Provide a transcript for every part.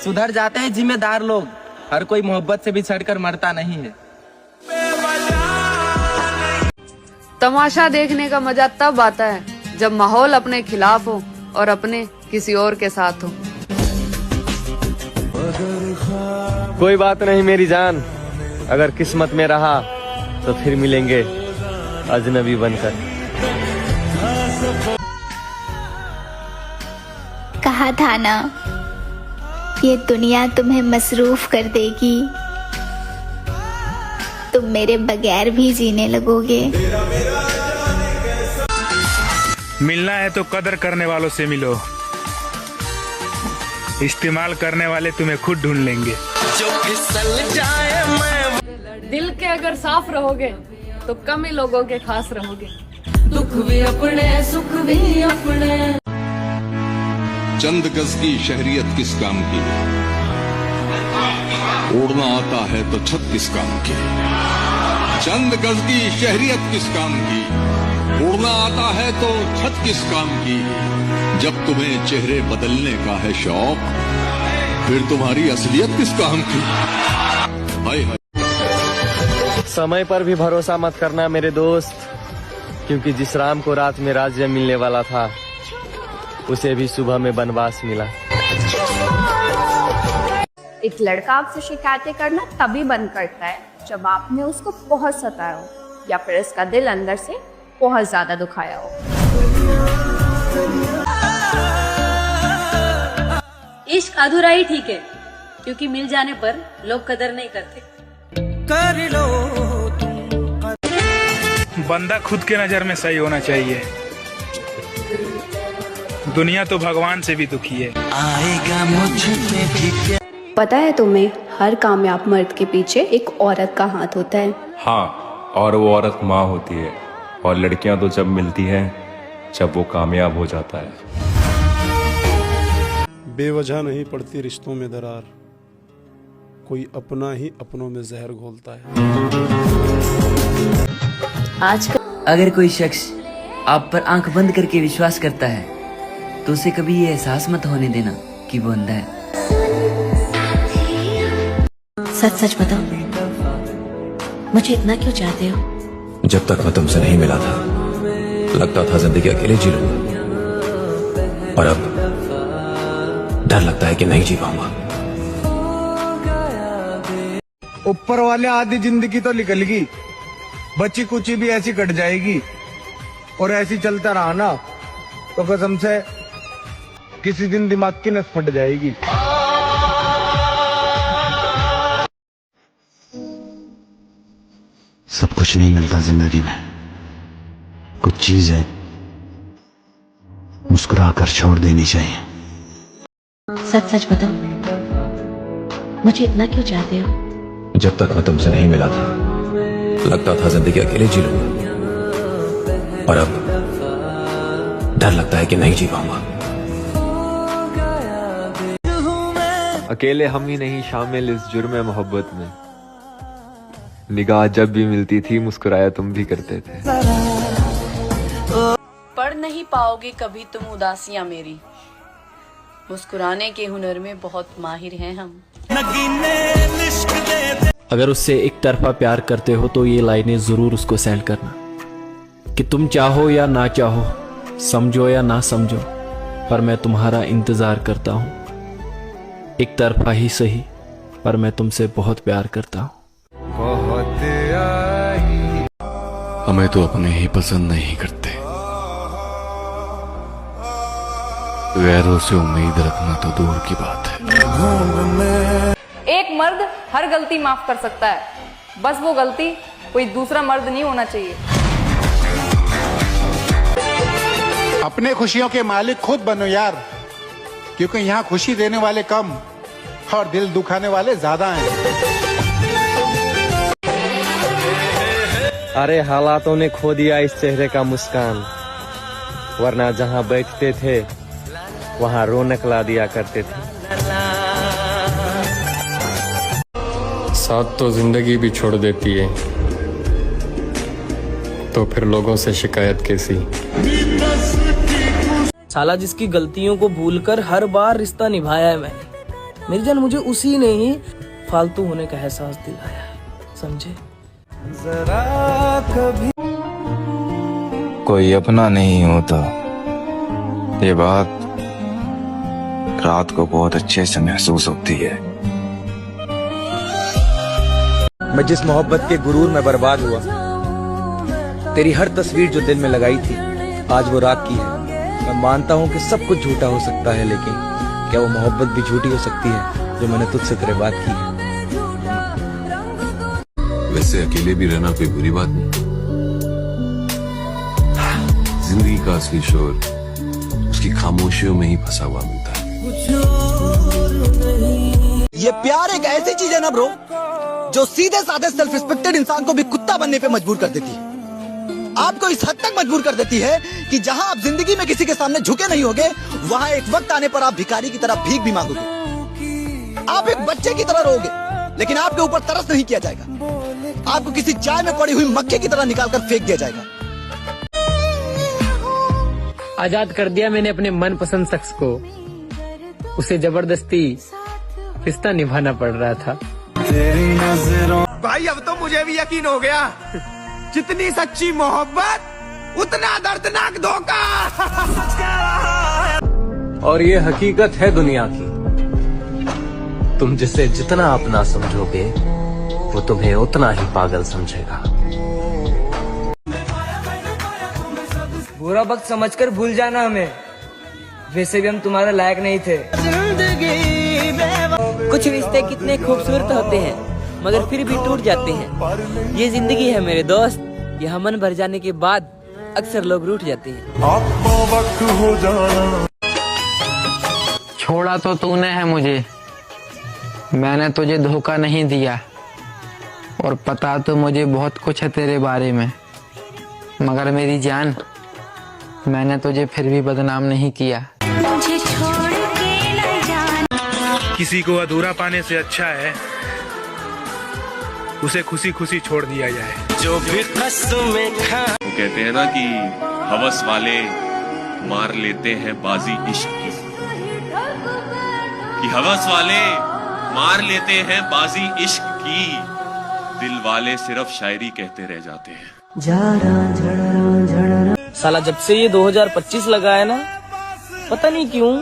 सुधर जाते हैं जिम्मेदार लोग, हर कोई मोहब्बत से बिछड़कर मरता नहीं है। तमाशा देखने का मजा तब आता है जब माहौल अपने खिलाफ हो और अपने किसी और के साथ हो। कोई बात नहीं मेरी जान, अगर किस्मत में रहा तो फिर मिलेंगे अजनबी बनकर। कहा था ना, ये दुनिया तुम्हें मसरूफ कर देगी, तुम मेरे बगैर भी जीने लगोगे। मिलना है तो कदर करने वालों से मिलो, इस्तेमाल करने वाले तुम्हें खुद ढूंढ लेंगे। जो फिसल जाए मैं दिल के अगर साफ रहोगे तो कम ही लोगों के खास रहोगे। दुख भी अपने सुख भी अपने। चंद गज की शहरियत किस काम की, उड़ना आता है तो छत किस काम की। चंद गज की शहरियत किस काम की, उड़ना आता है तो छत किस काम की। जब तुम्हें चेहरे बदलने का है शौक, फिर तुम्हारी असलियत किस काम की। हाय हाय। समय पर भी भरोसा मत करना मेरे दोस्त, क्योंकि जिस राम को रात में राज्य मिलने वाला था, उसे भी सुबह में वनवास मिला। एक लड़का आपसे शिकायतें करना तभी बंद करता है जब आपने उसको बहुत सताया हो या फिर उसका दिल अंदर से बहुत ज्यादा दुखाया हो। इश्क अधूरा ही ठीक है, क्योंकि मिल जाने पर लोग कदर नहीं करते। कर लो बंदा खुद के नजर में सही होना चाहिए, दुनिया तो भगवान से भी दुखी है। आएगा मुझे पता है तुम्हें, हर कामयाब मर्द के पीछे एक औरत का हाथ होता है। हाँ, और वो औरत माँ होती है, और लड़कियां तो जब मिलती हैं जब वो कामयाब हो जाता है। बेवजह नहीं पड़ती रिश्तों में दरार, कोई अपना ही अपनों में जहर घोलता है। आजकल अगर कोई शख्स आप पर आंख बंद करके विश्वास करता है तो उसे कभी ये एहसास मत होने देना कि वो अंधा है। सच सच बताओ, मुझे इतना क्यों चाहते हो? जब तक मैं तुमसे नहीं मिला था लगता था जिंदगी अकेले जी लूंगा, और अब डर लगता है कि नहीं जी पाऊंगा। ऊपर वाले आधी जिंदगी तो निकल गई, बची कुची भी ऐसी कट जाएगी। और ऐसी चलता रहा ना तो कसम से किसी दिन दिमाग की नस फट जाएगी। सब कुछ नहीं मिलता जिंदगी में, कुछ चीज है मुस्कुरा कर छोड़ देनी चाहिए। सच सच बताओ, मुझे इतना क्यों चाहते हो? जब तक मैं तुमसे नहीं मिला था लगता था जिंदगी अकेले जी लूंगा, और अब डर लगता है कि नहीं जी पाऊंगा। अकेले हम ही नहीं शामिल इस जुर्म मोहब्बत में, निगाह जब भी मिलती थी मुस्कुराया तुम भी करते थे। पढ़ नहीं पाओगे कभी तुम उदासियां मेरी, मुस्कुराने के हुनर में बहुत माहिर हैं हम। अगर उससे एक तरफा प्यार करते हो तो ये लाइनें जरूर उसको सेंड करना कि तुम चाहो या ना चाहो, समझो या ना समझो, पर मैं तुम्हारा इंतजार करता हूँ। एक तरफा ही सही, पर मैं तुमसे बहुत प्यार करता हूँ। हमें तो अपने ही पसंद नहीं करते, गैरों से उम्मीद रखना तो दूर की बात है। एक मर्द हर गलती माफ कर सकता है, बस वो गलती कोई दूसरा मर्द नहीं होना चाहिए। अपने खुशियों के मालिक खुद बनो यार, क्योंकि यहाँ खुशी देने वाले कम और दिल दुखाने वाले ज्यादा हैं। अरे हालातों ने खो दिया इस चेहरे का मुस्कान, वरना जहाँ बैठते थे वहाँ रौनक ला दिया करते थे। साथ तो जिंदगी भी छोड़ देती है, तो फिर लोगों से शिकायत कैसी। साला जिसकी गलतियों को भूलकर हर बार रिश्ता निभाया है मैंने, मेरी जान मुझे उसी ने ही फालतू होने का एहसास दिलाया है, समझे? जरा कभी कोई अपना नहीं होता, ये बात रात को बहुत अच्छे से महसूस होती है। मैं जिस मोहब्बत के गुरूर में बर्बाद हुआ, तेरी हर तस्वीर जो दिल में लगाई थी आज वो रात की है। मैं मानता हूँ कि सब कुछ झूठा हो सकता है, लेकिन क्या वो मोहब्बत भी झूठी हो सकती है जो मैंने तुझसे तेरे बात की है। वैसे अकेले भी रहना कोई बुरी बात नहीं। जिंदगी का असली शोर उसकी खामोशियों में ही फंसा हुआ मिलता है। ये प्यार एक ऐसी चीज है ना ब्रो, जो सीधे साधे सेल्फ रिस्पेक्टेड इंसान को भी कुत्ता बनने पे मजबूर कर देती है। आपको इस हद तक मजबूर कर देती है कि जहां आप जिंदगी में किसी के सामने झुके नहीं होगे, वहां एक वक्त आने पर आप भिखारी की तरह भीख भी मांगोगे। आप एक बच्चे की तरह रहोगे, लेकिन आपके ऊपर तरस नहीं किया जाएगा। आपको किसी चाय में पड़ी हुई मक्खी की तरह निकालकर फेंक दिया जाएगा। आजाद कर दिया मैंने अपने मनपसंद शख्स को, उसे जबरदस्ती रिश्ता निभाना पड़ रहा था। भाई अब तो मुझे भी यकीन हो गया, जितनी सच्ची मोहब्बत उतना दर्दनाक धोखा। और ये हकीकत है दुनिया की, तुम जिसे जितना अपना समझोगे वो तुम्हें उतना ही पागल समझेगा। बुरा वक्त समझकर भूल जाना हमें, वैसे भी हम तुम्हारे लायक नहीं थे। कुछ रिश्ते कितने खूबसूरत होते हैं मगर फिर भी टूट जाते हैं। ये जिंदगी है मेरे दोस्त, यहाँ मन भर जाने के बाद अक्सर लोग रूठ जाते हैं। छोड़ा तो तूने है मुझे, मैंने तुझे धोखा नहीं दिया, और पता तो मुझे बहुत कुछ है तेरे बारे में, मगर मेरी जान मैंने तुझे फिर भी बदनाम नहीं किया। मुझे छोड़ के न जाना। किसी को अधूरा पाने से अच्छा है उसे खुशी खुशी छोड़ दिया जाए। जो भी में खा वो कहते हैं ना कि हवस वाले मार लेते हैं बाजी इश्क की, कि हवस वाले मार लेते हैं बाजी इश्क की, दिल वाले सिर्फ शायरी कहते रह जाते हैं। साला जब से ये 2025 लगा है ना, पता नहीं क्यों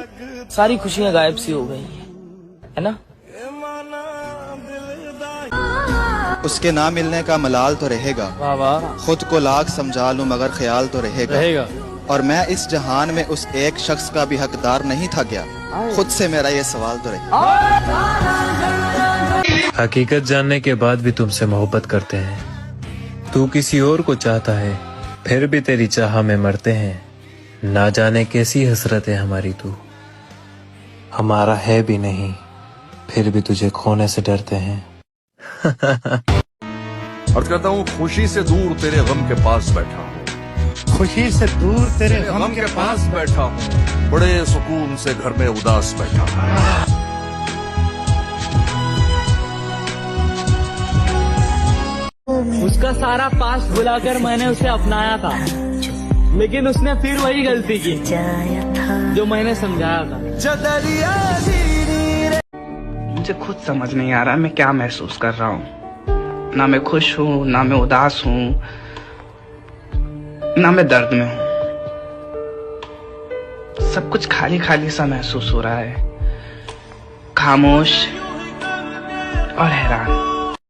सारी खुशियां गायब सी हो गई है ना। उसके ना मिलने का मलाल तो रहेगा, खुद को लाख समझा लूं मगर ख्याल तो रहेगा। और मैं इस जहान में उस एक शख्स का भी हकदार नहीं था क्या, खुद से मेरा ये सवाल तो रहेगा। हकीकत जानने के बाद भी तुमसे मोहब्बत करते हैं, तू किसी और को चाहता है फिर भी तेरी चाह में मरते हैं। ना जाने कैसी हसरत है हमारी, तू हमारा है भी नहीं फिर भी तुझे खोने से डरते हैं। और कहता हूँ खुशी से दूर तेरे गम के पास बैठा हूँ, खुशी से दूर तेरे गम के पास बैठा हूँ, बड़े सुकून से घर में उदास बैठा हूँ। उसका सारा पास्ट भुलाकर मैंने उसे अपनाया था, लेकिन उसने फिर वही गलती की जो मैंने समझाया था। मुझे खुद समझ नहीं आ रहा मैं क्या महसूस कर रहा हूँ। ना मैं खुश हूँ, ना मैं उदास हूँ, ना मैं दर्द में हूँ। सब कुछ खाली खाली सा महसूस हो रहा है, खामोश और हैरान।